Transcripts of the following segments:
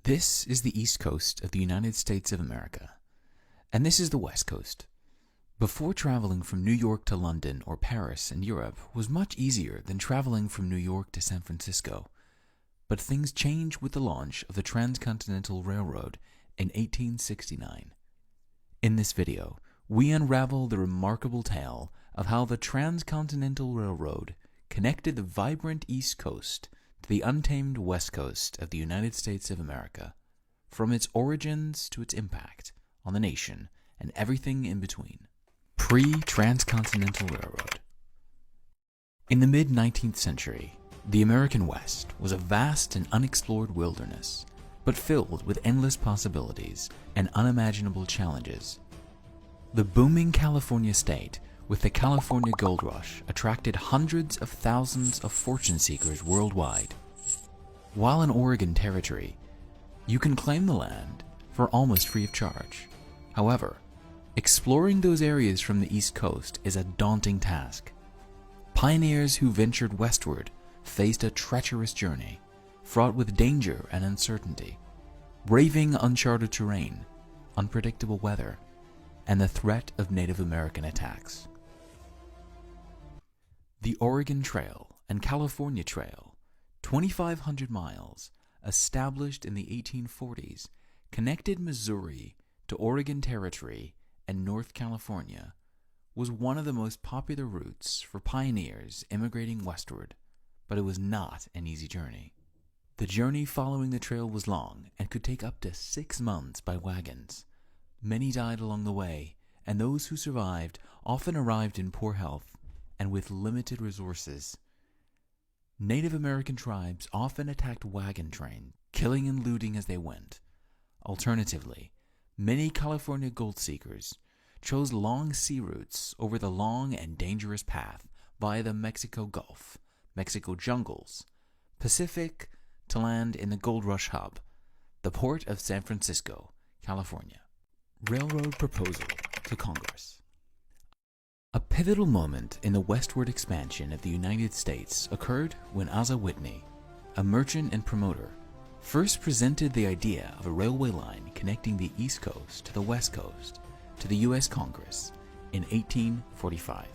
This is the East Coast of the United States of America, and this is the West Coast. Before, traveling from New York to London or Paris in Europe was much easier than traveling from New York to San Francisco. But things changed with the launch of the Transcontinental Railroad in 1869. In this video, we unravel the remarkable tale of how the Transcontinental Railroad connected the vibrant East Coast to the untamed West Coast of the United States of America, from its origins to its impact on the nation and everything in between. Pre-Transcontinental Railroad. In the mid-19th century, the American West was a vast and unexplored wilderness, but filled with endless possibilities and unimaginable challenges. The booming California state with the California Gold Rush attracted hundreds of thousands of fortune seekers worldwide. While in Oregon Territory, you can claim the land for almost free of charge. However, exploring those areas from the East Coast is a daunting task. Pioneers who ventured westward faced a treacherous journey, fraught with danger and uncertainty, braving uncharted terrain, unpredictable weather, and the threat of Native American attacks. The Oregon Trail and California Trail, 2,500 miles, established in the 1840s, connected Missouri to Oregon Territory and North California, was one of the most popular routes for pioneers immigrating westward, but it was not an easy journey. The journey following the trail was long and could take up to 6 months by wagons. Many died along the way, and those who survived often arrived in poor health and with limited resources. Native American tribes often attacked wagon trains, killing and looting as they went. Alternatively, many California gold seekers chose long sea routes over the long and dangerous path via the Mexico Gulf, Mexico jungles, Pacific, to land in the Gold Rush hub, the port of San Francisco, California. Railroad proposal to Congress. A pivotal moment in the westward expansion of the United States occurred when Asa Whitney, a merchant and promoter, first presented the idea of a railway line connecting the East Coast to the West Coast to the U.S. Congress in 1845.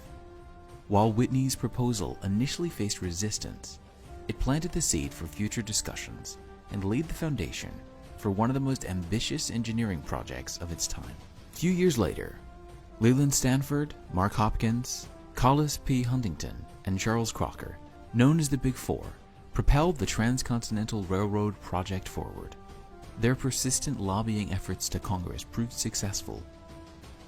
While Whitney's proposal initially faced resistance, it planted the seed for future discussions and laid the foundation for one of the most ambitious engineering projects of its time. A few years later, Leland Stanford, Mark Hopkins, Collis P. Huntington, and Charles Crocker, known as the Big Four, propelled the Transcontinental Railroad project forward. Their persistent lobbying efforts to Congress proved successful,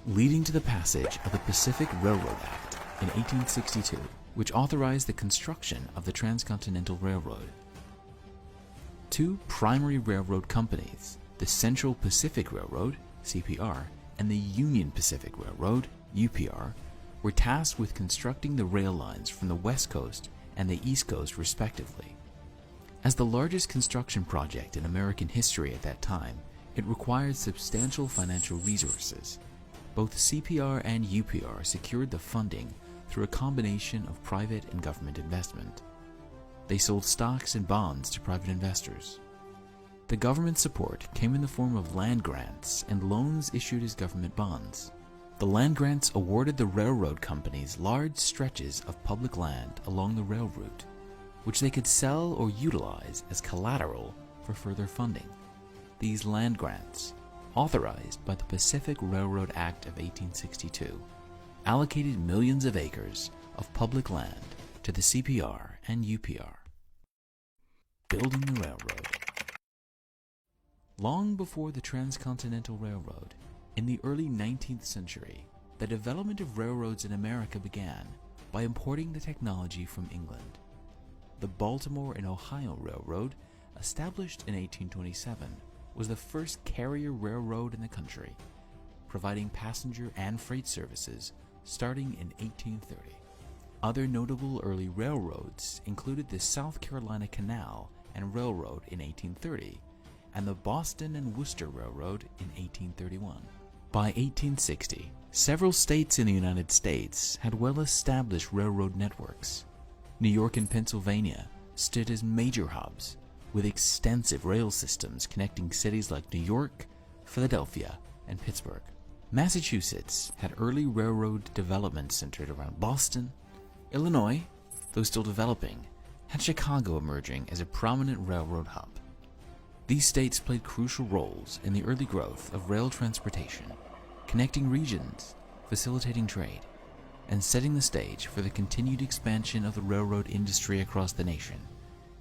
leading to the passage of the Pacific Railroad Act in 1862, which authorized the construction of the Transcontinental Railroad. Two primary railroad companies, the Central Pacific Railroad, CPR, and the Union Pacific Railroad, UPR, were tasked with constructing the rail lines from the West Coast and the East Coast respectively. As the largest construction project in American history at that time, it required substantial financial resources. Both CPR and UPR secured the funding through a combination of private and government investment. They sold stocks and bonds to private investors. The government support came in the form of land grants and loans issued as government bonds. The land grants awarded the railroad companies large stretches of public land along the rail route, which they could sell or utilize as collateral for further funding. These land grants, authorized by the Pacific Railroad Act of 1862, allocated millions of acres of public land to the CPR and UPR. Building the railroad. Long before the Transcontinental Railroad, in the early 19th century, the development of railroads in America began by importing the technology from England. The Baltimore and Ohio Railroad, established in 1827, was the first carrier railroad in the country, providing passenger and freight services starting in 1830. Other notable early railroads included the South Carolina Canal and Railroad in 1830, and the Boston and Worcester Railroad in 1831. By 1860, several states in the United States had well-established railroad networks. New York and Pennsylvania stood as major hubs, with extensive rail systems connecting cities like New York, Philadelphia, and Pittsburgh. Massachusetts had early railroad development centered around Boston. Illinois, though still developing, had Chicago emerging as a prominent railroad hub. These states played crucial roles in the early growth of rail transportation, connecting regions, facilitating trade, and setting the stage for the continued expansion of the railroad industry across the nation,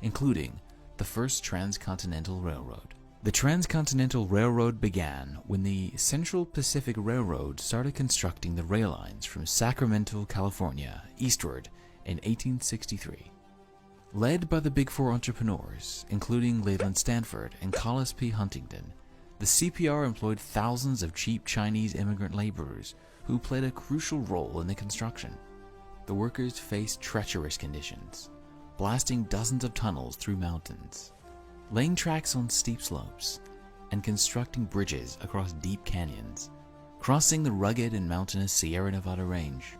including the first Transcontinental Railroad. The Transcontinental Railroad began when the Central Pacific Railroad started constructing the rail lines from Sacramento, California, eastward in 1863. Led by the Big Four entrepreneurs, including Leland Stanford and Collis P. Huntington, the CPR employed thousands of cheap Chinese immigrant laborers who played a crucial role in the construction. The workers faced treacherous conditions, blasting dozens of tunnels through mountains, laying tracks on steep slopes, and constructing bridges across deep canyons, crossing the rugged and mountainous Sierra Nevada range.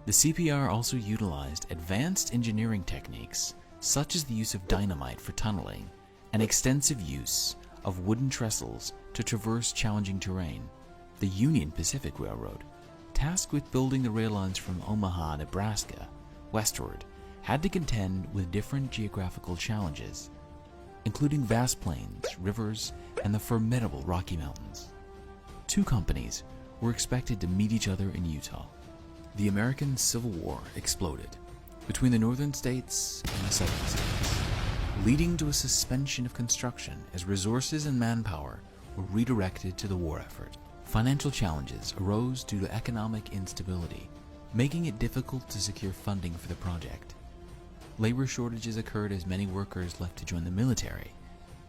The CPR also utilized advanced engineering techniques such as the use of dynamite for tunneling and extensive use of wooden trestles to traverse challenging terrain. The Union Pacific Railroad, tasked with building the rail lines from Omaha, Nebraska, westward, had to contend with different geographical challenges, including vast plains, rivers, and the formidable Rocky Mountains. Two companies were expected to meet each other in Utah. The American Civil War exploded between the northern states and the southern states, leading to a suspension of construction as resources and manpower were redirected to the war effort. Financial challenges arose due to economic instability, making it difficult to secure funding for the project. Labor shortages occurred as many workers left to join the military,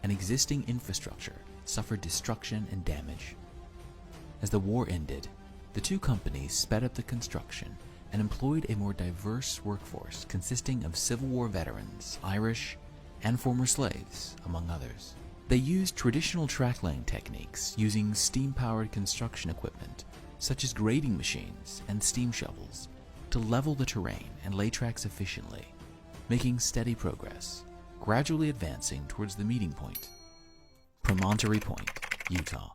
and existing infrastructure suffered destruction and damage. As the war ended, the two companies sped up the construction and employed a more diverse workforce consisting of Civil War veterans, Irish, and former slaves, among others. They used traditional track-laying techniques using steam-powered construction equipment, such as grading machines and steam shovels, to level the terrain and lay tracks efficiently, making steady progress, gradually advancing towards the meeting point, Promontory Point, Utah.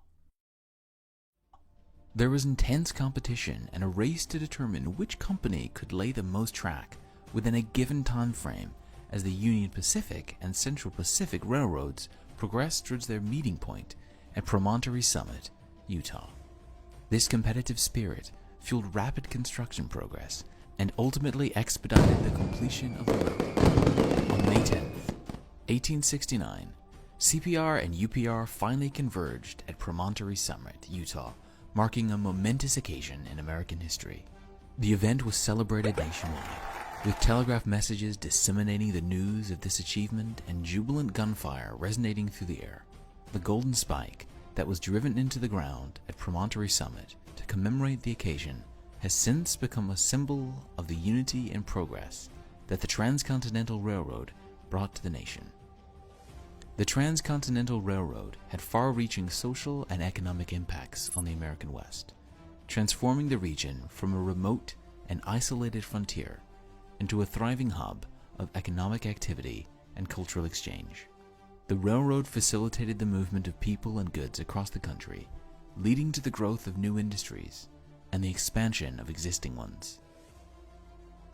There was intense competition and a race to determine which company could lay the most track within a given time frame as the Union Pacific and Central Pacific Railroads progressed towards their meeting point at Promontory Summit, Utah. This competitive spirit fueled rapid construction progress and ultimately expedited the completion of the railroad. On May 10, 1869, CPR and UPR finally converged at Promontory Summit, Utah, marking a momentous occasion in American history. The event was celebrated nationwide, with telegraph messages disseminating the news of this achievement and jubilant gunfire resonating through the air. The golden spike that was driven into the ground at Promontory Summit to commemorate the occasion has since become a symbol of the unity and progress that the Transcontinental Railroad brought to the nation. The Transcontinental Railroad had far-reaching social and economic impacts on the American West, transforming the region from a remote and isolated frontier into a thriving hub of economic activity and cultural exchange. The railroad facilitated the movement of people and goods across the country, leading to the growth of new industries and the expansion of existing ones.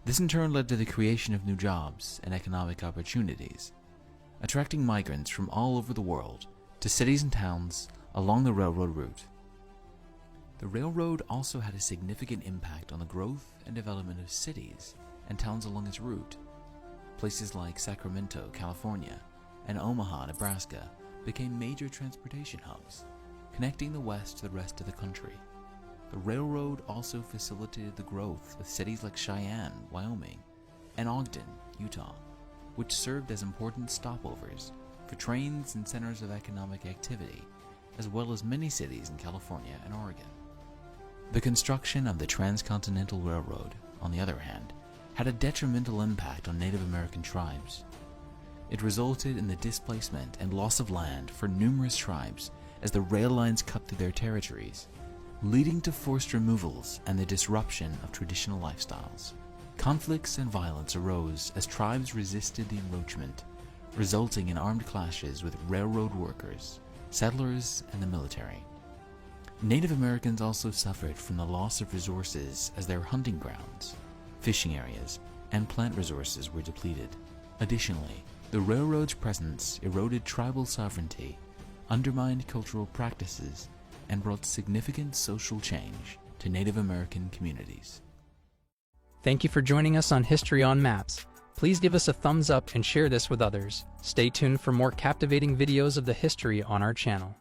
This in turn led to the creation of new jobs and economic opportunities, attracting migrants from all over the world to cities and towns along the railroad route. The railroad also had a significant impact on the growth and development of cities and towns along its route. Places like Sacramento, California, and Omaha, Nebraska became major transportation hubs, connecting the West to the rest of the country. The railroad also facilitated the growth of cities like Cheyenne, Wyoming, and Ogden, Utah, which served as important stopovers for trains and centers of economic activity, as well as many cities in California and Oregon. The construction of the Transcontinental Railroad, on the other hand, had a detrimental impact on Native American tribes. It resulted in the displacement and loss of land for numerous tribes as the rail lines cut through their territories, leading to forced removals and the disruption of traditional lifestyles. Conflicts and violence arose as tribes resisted the encroachment, resulting in armed clashes with railroad workers, settlers, and the military. Native Americans also suffered from the loss of resources as their hunting grounds, fishing areas, and plant resources were depleted. Additionally, the railroad's presence eroded tribal sovereignty, undermined cultural practices, and brought significant social change to Native American communities. Thank you for joining us on History on Maps. Please give us a thumbs up and share this with others. Stay tuned for more captivating videos of the history on our channel.